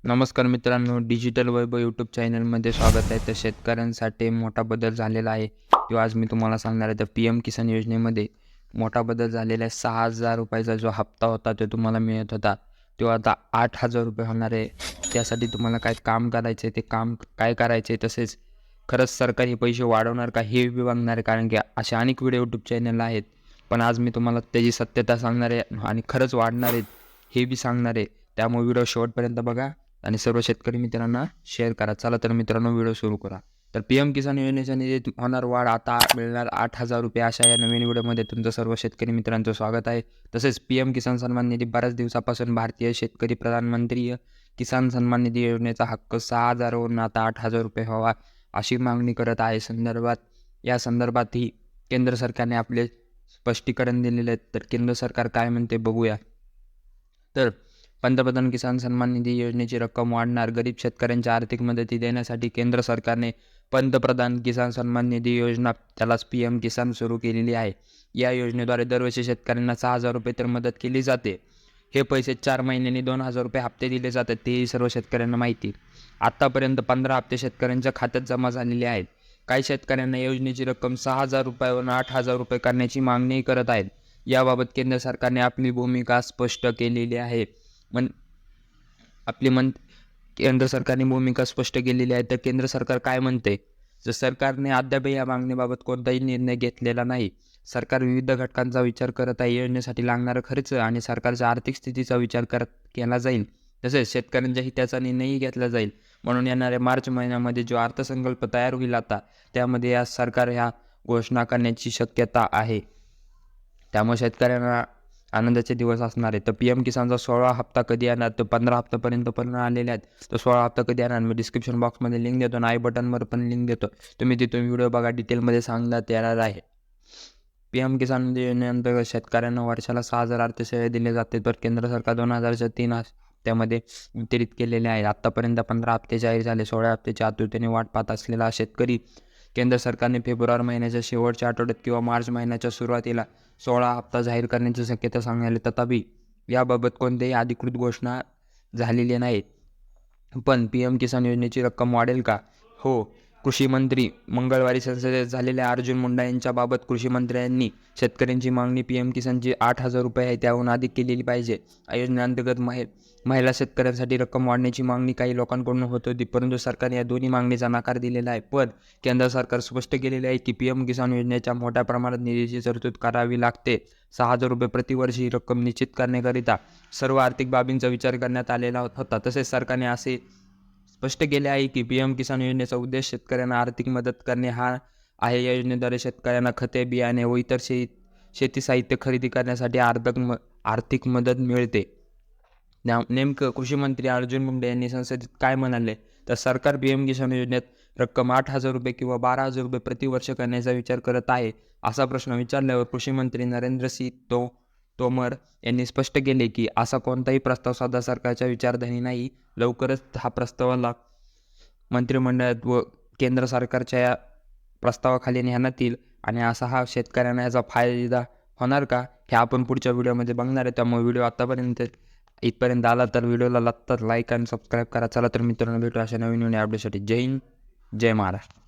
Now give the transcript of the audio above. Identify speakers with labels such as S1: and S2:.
S1: नमस्कार मित्रांनो, डिजिटल वैभव यूट्यूब चॅनलमध्ये स्वागत आहे. तर शेतकऱ्यांसाठी मोठा बदल झालेला आहे. तो आज मी तुम्हाला सांगणार आहे. तर PM किसान योजनेमध्ये मोठा बदल झालेला आहे. 6,000 रुपयाचा जो हप्ता होता तो तुम्हाला मिळत होता, तो आता 8,000 रुपये होणार आहे. त्यासाठी तुम्हाला काय काम करायचं आहे, ते काम काय करायचे आहे, तसेच खरंच सरकार हे पैसे वाढवणार का हे बी बघणार आहे. कारण की असे अनेक व्हिडिओ यूट्यूब चॅनल आहेत, पण आज मी तुम्हाला त्याची सत्यता सांगणार आहे आणि खरंच वाढणार आहेत हे बी सांगणार आहे. त्यामुळे व्हिडिओ शेवटपर्यंत बघा आणि सर्व शेतकरी मित्रांना शेअर करा. चला तर मित्रांनो, व्हिडिओ सुरू करा. तर PM किसान योजनेच्या निधीत होणार वाढ, आता मिळणार 8,000 रुपये. अशा या नवीन व्हिडिओमध्ये तुमचं सर्व शेतकरी मित्रांचं स्वागत आहे. तसेच PM किसान सन्मान निधी बऱ्याच दिवसापासून भारतीय शेतकरी प्रधानमंत्री किसान सन्मान निधी योजनेचा हक्क 6,000 वरून आता 8,000 रुपये व्हावा अशी मागणी करत आहे. या संदर्भातही केंद्र सरकारने आपले स्पष्टीकरण दिलेले आहे. तर केंद्र सरकार काय म्हणते बघूया. तर पंतप्रधान किसान सन्मान निधी योजनेची रक्कम वाढणार. गरीब शेतकऱ्यांच्या आर्थिक मदती देण्यासाठी केंद्र सरकारने पंतप्रधान किसान सन्मान निधी योजना, त्यालाच PM किसान सुरू केलेली आहे. या योजनेद्वारे दरवर्षी शेतकऱ्यांना 6,000 रुपये तर मदत केली जाते. हे पैसे 4 महिन्यांनी 2,000 रुपये हप्ते दिले जातात, तेही सर्व शेतकऱ्यांना माहिती. आत्तापर्यंत 15 हप्ते शेतकऱ्यांच्या खात्यात जमा झालेले आहेत. काही शेतकऱ्यांना योजनेची रक्कम 6,000 रुपयावरून 8,000 रुपये करण्याची मागणी करत आहेत. याबाबत केंद्र सरकारने आपली भूमिका स्पष्ट केलेली आहे. मन आपली मन केंद्र सरकारने भूमिका स्पष्ट केलेली आहे. तर केंद्र सरकार काय म्हणते? तर सरकारने अद्याप या मागणीबाबत कोणताही निर्णय घेतलेला नाही. सरकार विविध घटकांचा विचार करत आहे. योजनेसाठी लागणारा खर्च आणि सरकारच्या आर्थिक स्थितीचा विचार केला जाईल. तसेच शेतकऱ्यांच्या हिताचा निर्णयही घेतला जाईल. म्हणून येणाऱ्या मार्च महिन्यामध्ये जो अर्थसंकल्प तयार होईल आता, त्यामध्ये या सरकार ह्या घोषणा करण्याची शक्यता आहे. त्यामुळे शेतकऱ्यांना आनंदाचे दिवस असणार आहे. तर PM किसानचा 16 हप्ता कधी येणार? तर 15 हप्त्यापर्यंत पण आलेले आहेत. तर 16 हप्ता कधी येणार? मी डिस्क्रिप्शन बॉक्समध्ये लिंक देतो आणि आय बटनवर पण लिंक देतो. तुम्ही तिथून व्हिडिओ बघा, डिटेलमध्ये सांगण्यात येणार आहे. PM किसान योजनेअंतर्गत शेतकऱ्यांना वर्षाला 6,000 अर्थसहाय्य दिले जाते. तर केंद्र सरकार 2000च्या 3 हप्त्यामध्ये वितरित केलेले आहे. आत्तापर्यंत 15 हप्ते जाहीर झाले. 16 हप्त्याची आतुरतेने वाट पाहत असलेला शेतकरी केंद्र सरकारने फेब्रुवारी महिन्याच्या शेवटच्या आठवड्यात किंवा मार्च महिन्याच्या सुरुवातीला 16 हप्ता जाहीर करण्याची शक्यता सांगितली. तथापि याबाबत कोणतीही अधिकृत घोषणा झालेली नाही. पण PM किसान योजनेची रक्कम वाढेल का? हो. कृषी मंत्री मंगळवारी संसदेत झालेल्या अर्जुन मुंडा यांच्याबाबत कृषी मंत्र्यांनी शेतकऱ्यांची मागणी PM किसानची 8,000 रुपये आहे त्याहून अधिक केलेली पाहिजे. या योजनेअंतर्गत महिला शेतकऱ्यांसाठी रक्कम वाढण्याची मागणी काही लोकांकडून होत होती, परंतु सरकारने या दोन्ही मागणीचा नकार दिलेला आहे. पण केंद्र सरकार स्पष्ट केलेले आहे की PM किसान योजनेच्या मोठ्या प्रमाणात निधीची तरतूद करावी लागते. 6,000 रुपये प्रतिवर्षी ही रक्कम निश्चित करण्याकरिता सर्व आर्थिक बाबींचा विचार करण्यात आलेला होता. तसेच सरकारने असे स्पष्ट केले आहे की PM किसान योजनेचा उद्देश शेतकऱ्यांना आर्थिक मदत करणे हा आहे. या योजनेद्वारे शेतकऱ्यांना खते, बियाणे व इतर शेती साहित्य खरेदी करण्यासाठी आर्थिक मदत मिळते. नेमकं कृषी मंत्री अर्जुन मुंडे यांनी संसदेत काय म्हणाले? तर सरकार PM किसान योजनेत रक्कम 8,000 रुपये किंवा 12,000 रुपये प्रतिवर्ष करण्याचा विचार करत आहे, असा प्रश्न विचारल्यावर कृषी मंत्री नरेंद्र सिंह तोमर यांनी स्पष्ट केले की असा कोणताही प्रस्ताव सध्या सरकारच्या विचारधानी नाही. लवकरच हा प्रस्तावाला मंत्रिमंडळात व केंद्र सरकारच्या या प्रस्तावाखाली नेण्यात येईल. आणि असा हा शेतकऱ्यांना याचा फायदा होणार का, हे आपण पुढच्या व्हिडिओमध्ये बघणार आहे. त्यामुळे व्हिडिओ आतापर्यंत इथपर्यंत आला तर व्हिडिओला लागतात लाईक आणि सबस्क्राईब करा. चला तर मित्रांनो, भेटू अशा नवीन अपडेटसाठी. जय हिंद, जय महाराष्ट्र.